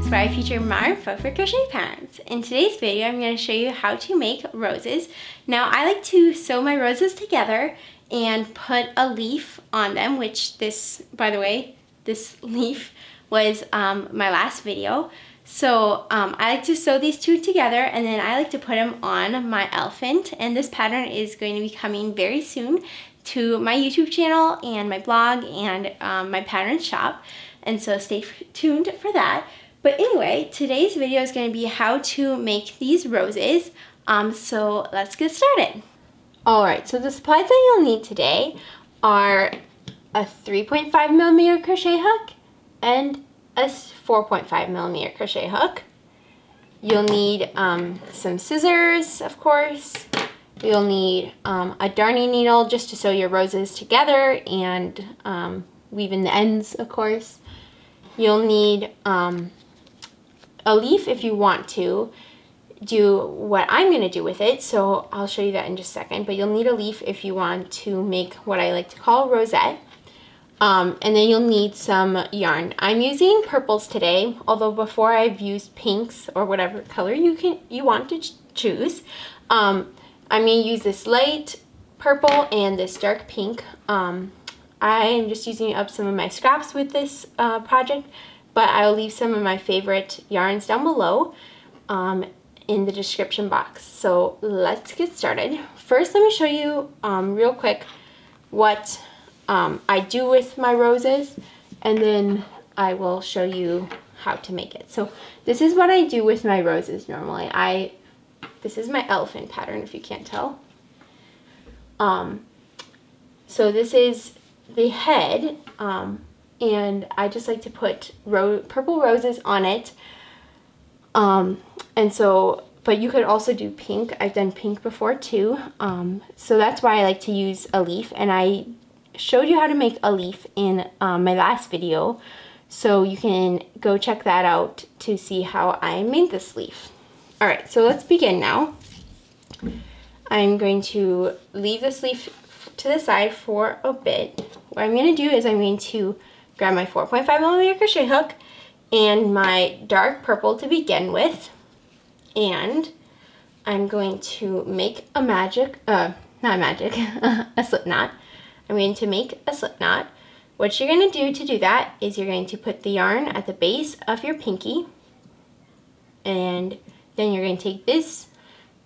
Patterns, where I feature modern folk for crochet patterns. In today's video, I'm going to show you how to make roses. Now, I like to sew my roses together and put a leaf on them, which this, by the way, this leaf was my last video. So I like to sew these two together, and then I like to put them on my elephant. And this pattern is going to be coming very soon to my YouTube channel and my blog and my pattern shop. And so stay tuned for that. But anyway, today's video is going to be how to make these roses. So let's get started. Alright, so the supplies that you'll need today are a 3.5mm crochet hook and a 4.5mm crochet hook. You'll need some scissors, of course. You'll need a darning needle just to sew your roses together and weave in the ends, of course. You'll need a leaf if you want to do what I'm going to do with it, so I'll show you that in just a second. But you'll need a leaf if you want to make what I like to call a rosette. And then you'll need some yarn. I'm using purples today, although before I've used pinks or whatever color you want to choose. I'm going to use this light purple and this dark pink. I am just using up some of my scraps with this project, but I'll leave some of my favorite yarns down below in the description box. So let's get started. First, let me show you real quick what I do with my roses, and then I will show you how to make it. So this is what I do with my roses normally. This is my elephant pattern, if you can't tell. So this is the head, and I just like to put purple roses on it. And so, but you could also do pink. I've done pink before too. So that's why I like to use a leaf, and I showed you how to make a leaf in my last video, so you can go check that out to see how I made this leaf. Alright, so let's begin now. I'm going to leave this leaf to the side for a bit. What I'm going to do is I'm going to grab my 4.5mm crochet hook and my dark purple to begin with, and I'm going to make a a slip knot. I'm going to make a slip knot. What you're going to do that is you're going to put the yarn at the base of your pinky, and then you're going to take this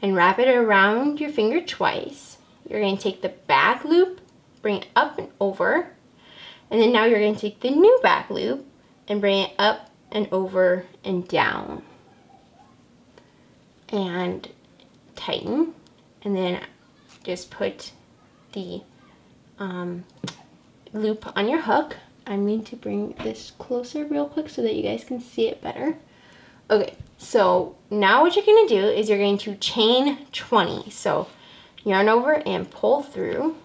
and wrap it around your finger twice. You're going to take the back loop, bring it up and over, and then now you're going to take the new back loop and bring it up and over and down. And tighten, and then just put the loop on your hook. I'm going to bring this closer real quick so that you guys can see it better. Okay, so now what you're going to do is you're going to chain 20. So yarn over and pull through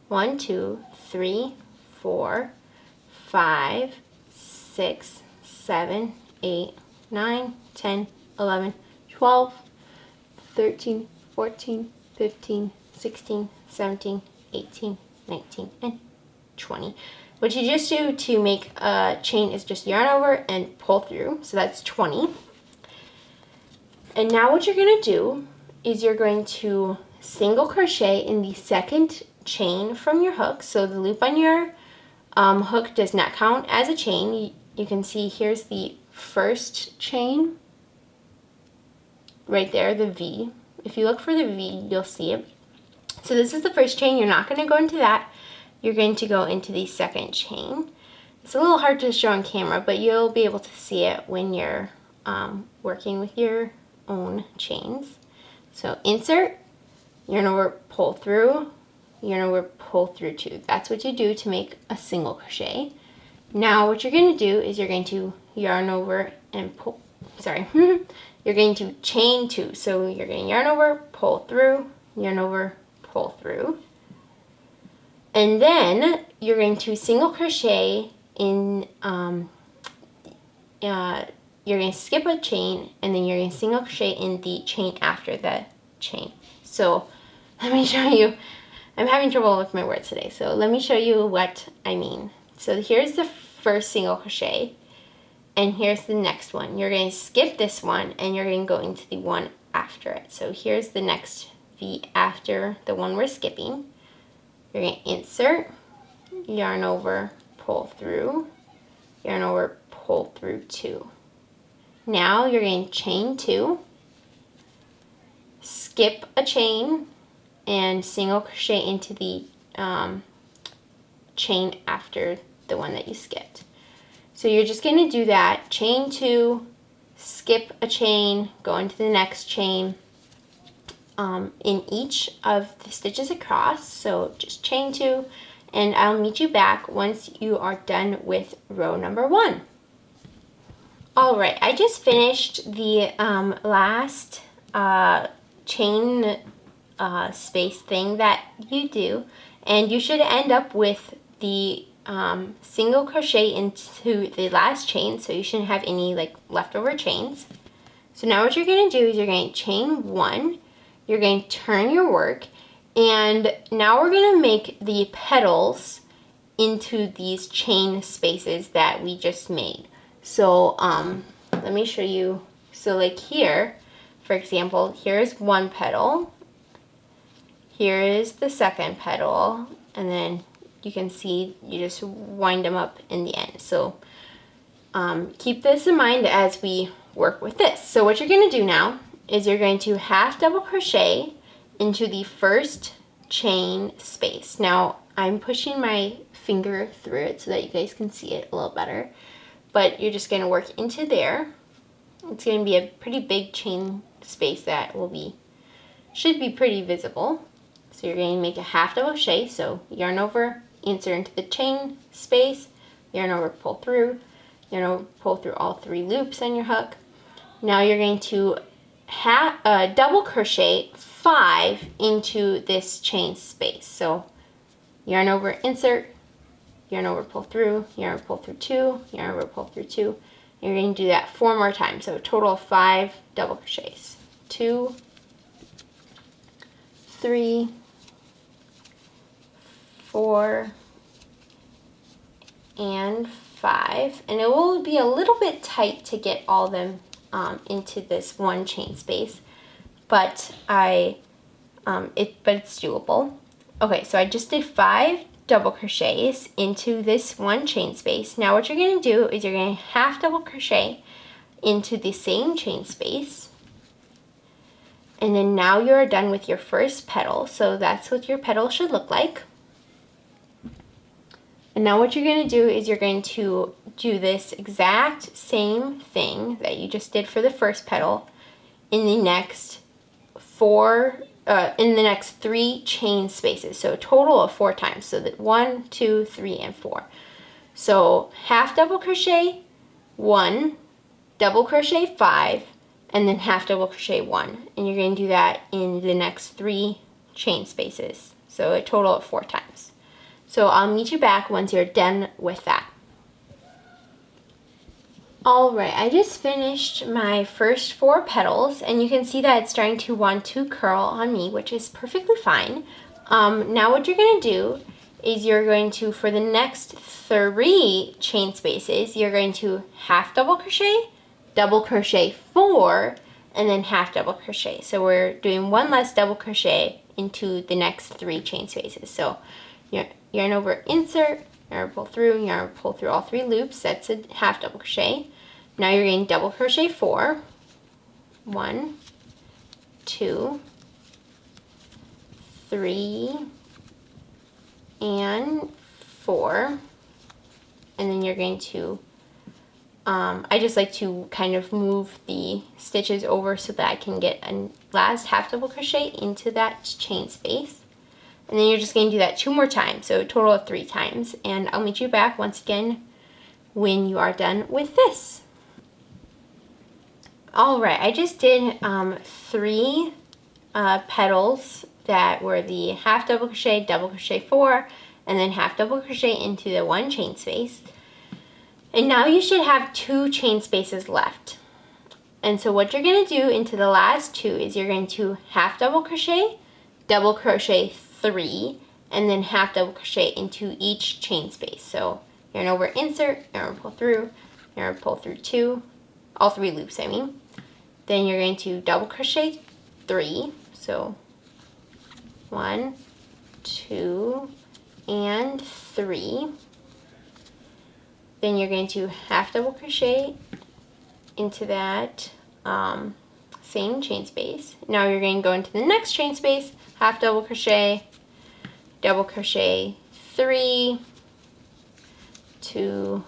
1, 2, 3, 4, 5, 6, 7, 8, 9, 10, 11, 12, 13, 14, 15, 16, 17, 18, 19, and 20. What you just do to make a chain is just yarn over and pull through. So that's 20. And now what you're going to do is you're going to single crochet in the second chain from your hook. So the loop on your hook does not count as a chain. You can see here's the first chain right there, the V. If you look for the V, you'll see it. So this is the first chain. You're not going to go into that. You're going to go into the second chain. It's a little hard to show on camera, but you'll be able to see it when you're working with your own chains. So insert, yarn over, pull through, yarn over, pull through 2. That's what you do to make a single crochet. Now what you're going to do is you're going to yarn over and pull, you're going to chain 2. So you're going to yarn over, pull through, yarn over, pull through. And then you're going to single crochet in, you're going to skip a chain, and then you're going to single crochet in the chain after the chain. So let me show you. I'm having trouble with my words today, so let me show you what I mean. So here's the first single crochet, and here's the next one. You're going to skip this one and you're going to go into the one after it. So here's the next V after the one we're skipping. You're going to insert, yarn over, pull through, yarn over, pull through 2. Now you're going to chain 2, skip a chain, and single crochet into the chain after the one that you skipped. So you're just going to do that, chain 2, skip a chain, go into the next chain in each of the stitches across. So just chain 2, and I'll meet you back once you are done with row number 1. Alright, I just finished the last chain space thing that you do, and you should end up with the single crochet into the last chain, so you shouldn't have any like leftover chains. So now what you're going to do is you're going to chain 1, you're going to turn your work, and now we're going to make the petals into these chain spaces that we just made. So let me show you. So like here, for example, here's one petal, here is the second petal, and then you can see you just wind them up in the end. So keep this in mind as we work with this. So what you're going to do now is you're going to half double crochet into the first chain space. Now I'm pushing my finger through it so that you guys can see it a little better, but you're just going to work into there. It's going to be a pretty big chain space that should be pretty visible. So you're going to make a half double crochet, so yarn over, insert into the chain space, yarn over, pull through, yarn over, pull through all 3 loops on your hook. Now you're going to double crochet 5 into this chain space. So yarn over, insert, yarn over, pull through, yarn over, pull through 2, yarn over, pull through 2. And you're going to do that 4 more times, so a total of 5 double crochets. 2, 3, 4, and 5. And it will be a little bit tight to get all of them into this one chain space, but it's doable. Okay, so I just did 5 double crochets into this one chain space. Now what you're going to do is you're going to half double crochet into the same chain space, and then now you're done with your first petal. So that's what your petal should look like. And now what you're going to do is you're going to do this exact same thing that you just did for the first petal in the next 3 chain spaces. So a total of 4 times. So that 1, 2, 3, and 4. So half double crochet 1, double crochet 5, and then half double crochet 1. And you're going to do that in the next 3 chain spaces. So a total of 4 times. So I'll meet you back once you're done with that. Alright, I just finished my first 4 petals, and you can see that it's starting to want to curl on me, which is perfectly fine. Now what you're going to do is you're going to, for the next 3 chain spaces, you're going to half double crochet 4, and then half double crochet. So we're doing 1 less double crochet into the next 3 chain spaces. So yarn over, insert, yarn over, pull through, yarn over, pull through all 3 loops. That's a half double crochet. Now you're going to double crochet 4. 1, 2, 3, and 4. And then you're going to, I just like to kind of move the stitches over so that I can get a last half double crochet into that chain space. And then you're just going to do that 2 more times, so a total of 3 times. And I'll meet you back once again when you are done with this. Alright, I just did 3 petals that were the half double crochet 4, and then half double crochet into the 1 chain space. And now you should have 2 chain spaces left. And so what you're going to do into the last 2 is you're going to half double crochet 3, and then half double crochet into each chain space. So yarn over, insert, yarn over, pull through, You're going to pull through 2, all 3 loops I mean. Then you're going to double crochet 3, so 1, 2, and 3. Then you're going to half double crochet into that same chain space. Now you're going to go into the next chain space, half double crochet 3, 2,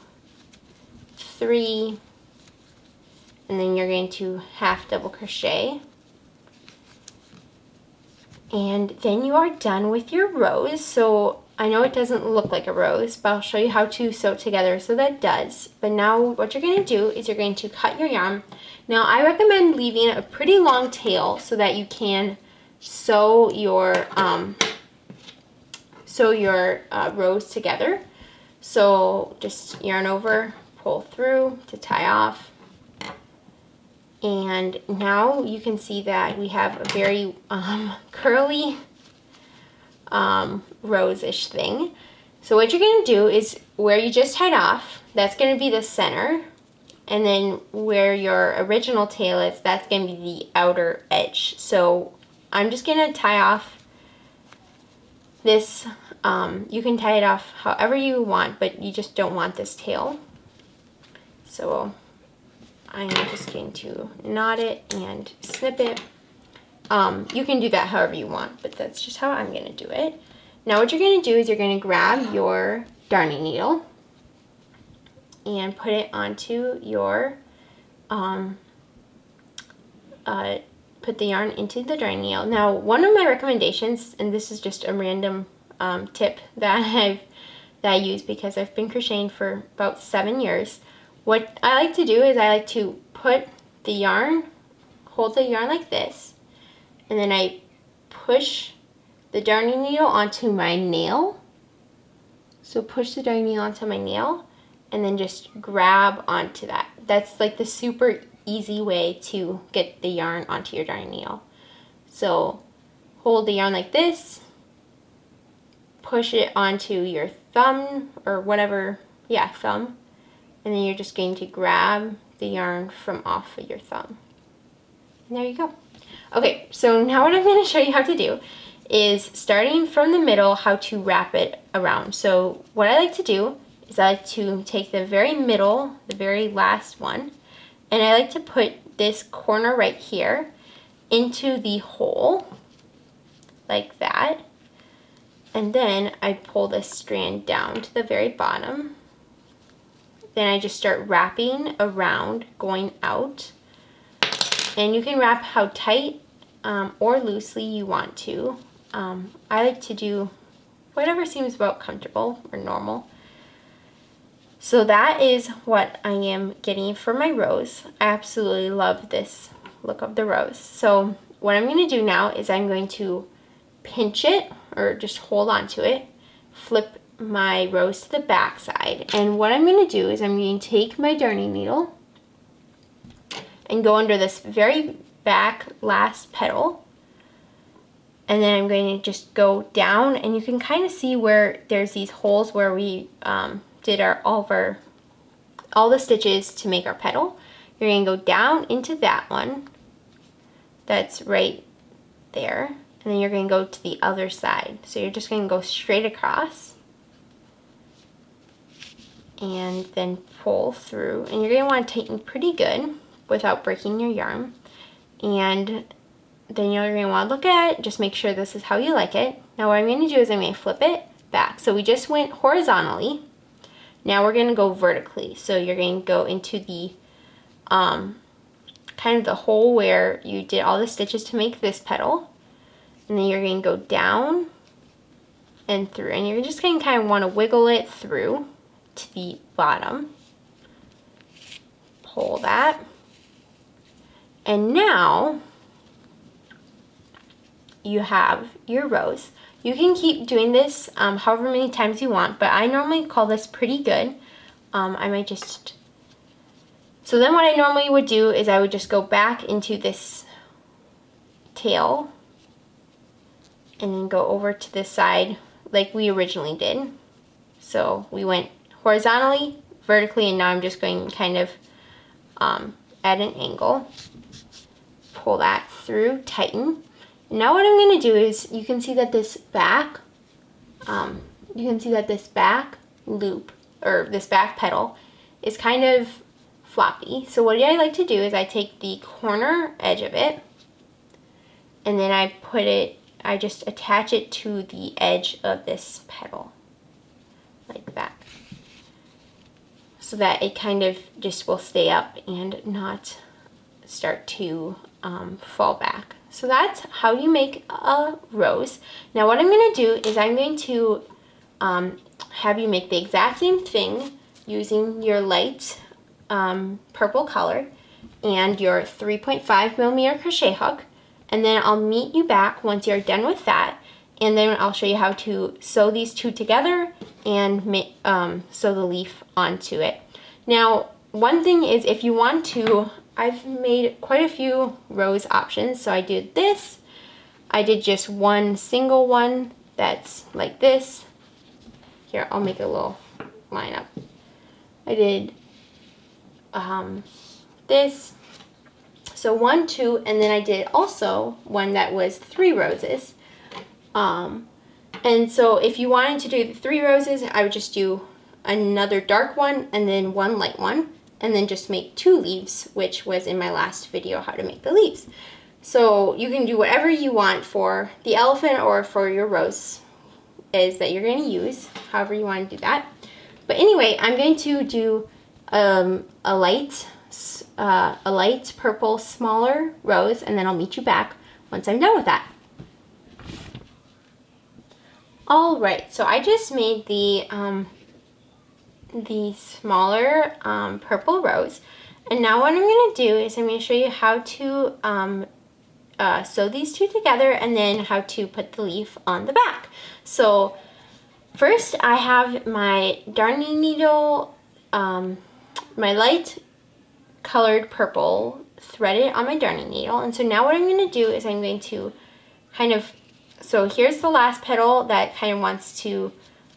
3, and then you're going to half double crochet, and then you are done with your rose. So I know it doesn't look like a rose, but I'll show you how to sew it together so that it does. But now what you're going to do is you're going to cut your yarn. Now I recommend leaving a pretty long tail so that you can sew your rows together. So just yarn over, pull through to tie off. And now you can see that we have a very curly rose-ish thing. So what you're going to do is where you just tied off, that's going to be the center. And then where your original tail is, that's going to be the outer edge. So I'm just going to tie off this. You can tie it off however you want, but you just don't want this tail. So I'm just going to knot it and snip it. You can do that however you want, but that's just how I'm going to do it. Now what you're going to do is you're going to grab your darning needle and put it onto your, put the yarn into the darning needle. Now one of my recommendations, and this is just a random tip that I use because I've been crocheting for about 7 years. What I like to do is I like to put the yarn, hold the yarn like this, and then I push the darning needle onto my nail. So push the darning needle onto my nail and then just grab onto that. That's like the super easy way to get the yarn onto your darning needle. So hold the yarn like this, push it onto your thumb or whatever, yeah, thumb, and then you're just going to grab the yarn from off of your thumb. And there you go. Okay, so now what I'm going to show you how to do is starting from the middle, how to wrap it around. So what I like to do is I like to take the very middle, the very last one, and I like to put this corner right here into the hole like that. And then I pull this strand down to the very bottom. Then I just start wrapping around, going out. And you can wrap how tight or loosely you want to. I like to do whatever seems about comfortable or normal. So that is what I am getting for my rose. I absolutely love this look of the rose. So what I'm going to do now is I'm going to pinch it or just hold on to it, flip my rose to the back side, and what I'm going to do is I'm going to take my darning needle and go under this very back last petal, and then I'm going to just go down, and you can kind of see where there's these holes where we did all the stitches to make our petal. You're going to go down into that one that's right there, and then you're going to go to the other side. So you're just going to go straight across and then pull through, and you're going to want to tighten pretty good without breaking your yarn. And then you're going to want to look at it, just make sure this is how you like it. Now what I'm going to do is I'm going to flip it back. So we just went horizontally. Now we're going to go vertically. So you're going to go into the kind of the hole where you did all the stitches to make this petal. And then you're going to go down and through. And you're just going to kind of want to wiggle it through to the bottom. Pull that. And now you have your rose. You can keep doing this however many times you want, but I normally call this pretty good. I might just... So then what I normally would do is I would just go back into this tail and then go over to this side like we originally did. So we went horizontally, vertically, and now I'm just going kind of at an angle. Pull that through, tighten. And now what I'm going to do is, you can see that this back, loop, or this back petal, is kind of floppy. So what I like to do is I take the corner edge of it, and then I just attach it to the edge of this petal, like that. So that it kind of just will stay up and not start to fall back. So that's how you make a rose. Now what I'm going to do is I'm going to have you make the exact same thing using your light purple color and your 3.5mm crochet hook, and then I'll meet you back once you're done with that, and then I'll show you how to sew these two together and sew the leaf onto it. Now one thing is, if you want to, I've made quite a few rose options. So I did this, I did just one single one that's like this. Here, I'll make a little line up. I did this, so 1, 2, and then I did also one that was 3 roses. And so if you wanted to do the 3 roses, I would just do another dark one and then one light one, and then just make 2 leaves, which was in my last video, how to make the leaves. So you can do whatever you want for the elephant or for your rose is that you're going to use, however you want to do that. But anyway, I'm going to do a light purple smaller rose, and then I'll meet you back once I'm done with that. Alright, so I just made the smaller purple rose, and now what I'm going to do is I'm going to show you how to sew these two together, and then how to put the leaf on the back. So first I have my darning needle, my light colored purple threaded on my darning needle, and so now what I'm going to do is I'm going to kind of, so here's the last petal that kind of wants to,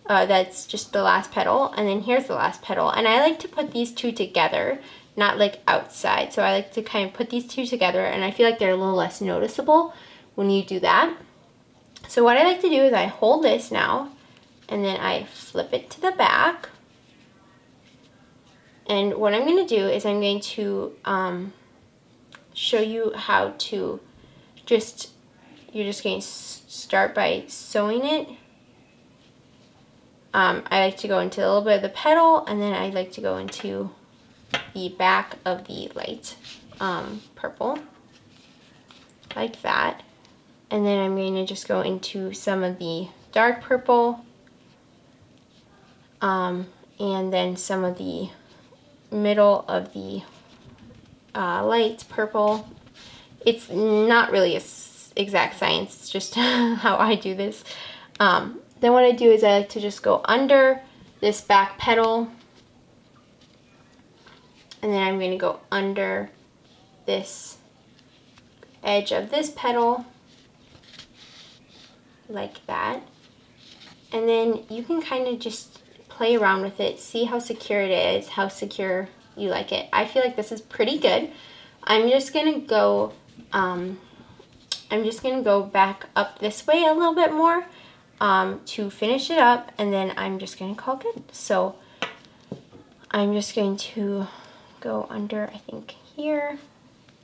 that's just the last petal, and then here's the last petal, and I like to put these two together, not like outside. So I like to kind of put these two together, and I feel like they're a little less noticeable when you do that. So what I like to do is I hold this now, and then I flip it to the back. And what I'm going to do is I'm going to show you how to just, you're just going to start by sewing it. I like to go into a little bit of the petal, and then I like to go into the back of the light purple, like that. And then I'm going to just go into some of the dark purple, and then some of the middle of the light purple. It's not really an exact science, it's just how I do this. Then what I do is I like to just go under this back petal, and then I'm going to go under this edge of this petal, like that. And then you can kind of just play around with it, see how secure it is, how secure you like it. I feel like this is pretty good. I'm just gonna go back up this way a little bit more to finish it up, and then I'm just gonna call good. So I'm just going to go under, I think here,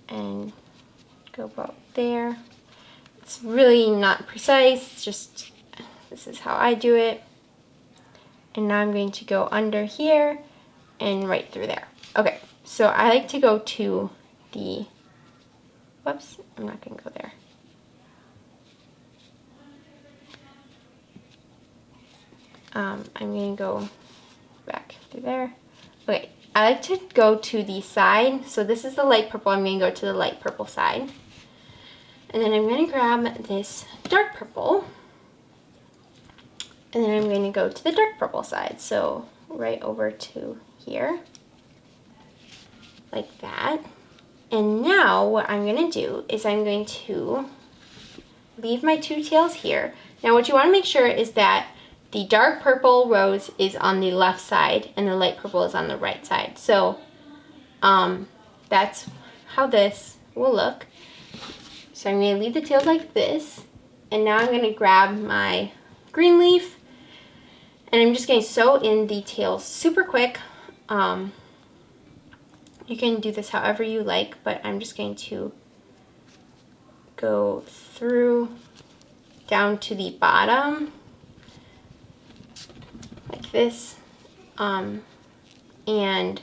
and go about there. It's really not precise, it's just, this is how I do it. And now I'm going to go under here and right through there. Okay, so I like to go to the, whoops, I'm not going to go there. I'm going to go back through there. Okay, I like to go to the side. So this is the light purple. I'm going to go to the light purple side. And then I'm going to grab this dark purple. And then I'm going to go to the dark purple side. So right over to here. Like that. And now what I'm going to do is I'm going to leave my two tails here. Now what you want to make sure is that the dark purple rose is on the left side and the light purple is on the right side. So that's how this will look. So I'm going to leave the tails like this, and now I'm going to grab my green leaf and I'm just going to sew in the tails super quick. You can do this however you like, but I'm just going to go through down to the bottom like this. And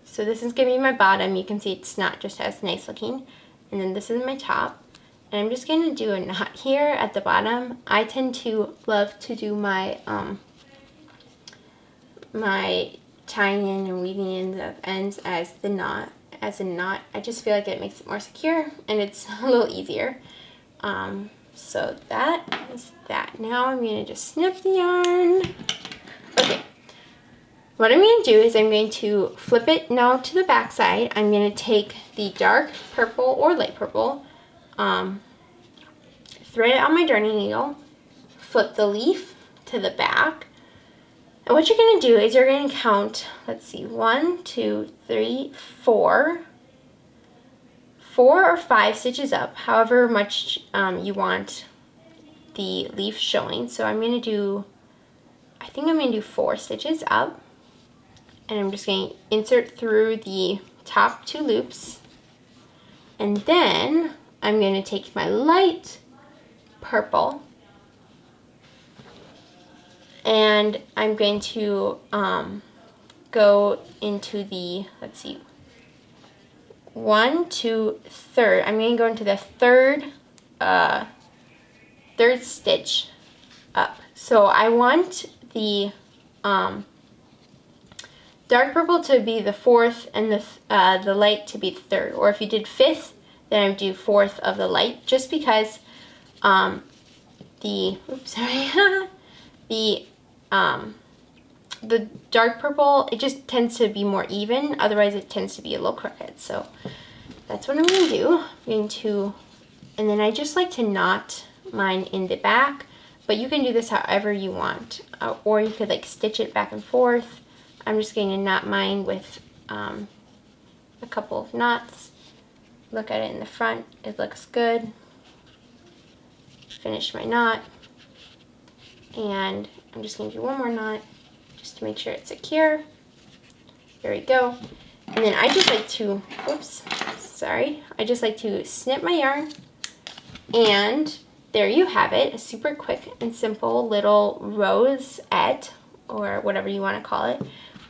so this is going to be my bottom. You can see it's not just as nice looking. And then this is my top. And I'm just going to do a knot here at the bottom. I tend to love to do my my tying in and weaving in the ends as a knot. I just feel like it makes it more secure and it's a little easier. So that is that. Now I'm going to just snip the yarn. Okay. What I'm going to do is I'm going to flip it now to the back side. I'm going to take the dark purple or light purple, thread it on my darning needle, flip the leaf to the back, and what you're going to do is you're going to count, let's see, 1, 2, 3, 4 or 5 stitches up, however much you want the leaf showing. So I'm going to do, I think I'm going to do 4 stitches up. And I'm just going to insert through the top 2 loops. And then I'm going to take my light purple and I'm going to go into the, let's see, 1, 2, 3rd. I'm going to go into the third stitch up. So I want the dark purple to be the 4th and the light to be the 3rd. Or if you did 5th, then I would do 4th of the light, just because the dark purple, it just tends to be more even. Otherwise, it tends to be a little crooked. So that's what I'm going to do. And then I just like to knot mine in the back, but you can do this however you want, or you could like stitch it back and forth. I'm just going to knot mine with a couple of knots. Look at it in the front. It looks good. Finish my knot. And I'm just going to do one more knot just to make sure it's secure. There we go. And then I just like to, I just like to snip my yarn. And there you have it. A super quick and simple little rosette, or whatever you want to call it.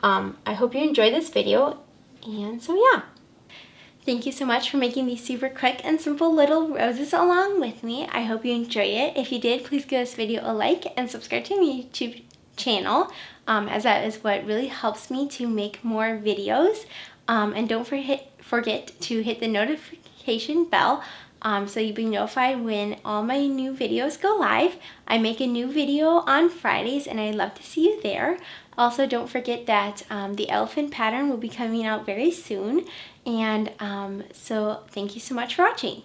I hope you enjoyed this video, and so yeah. Thank you so much for making these super quick and simple little roses along with me. I hope you enjoy it. If you did, please give this video a like and subscribe to my YouTube channel, as that is what really helps me to make more videos. And don't forget to hit the notification bell so you'll be notified when all my new videos go live. I make a new video on Fridays and I'd love to see you there. Also, don't forget that the elephant pattern will be coming out very soon. And so thank you so much for watching.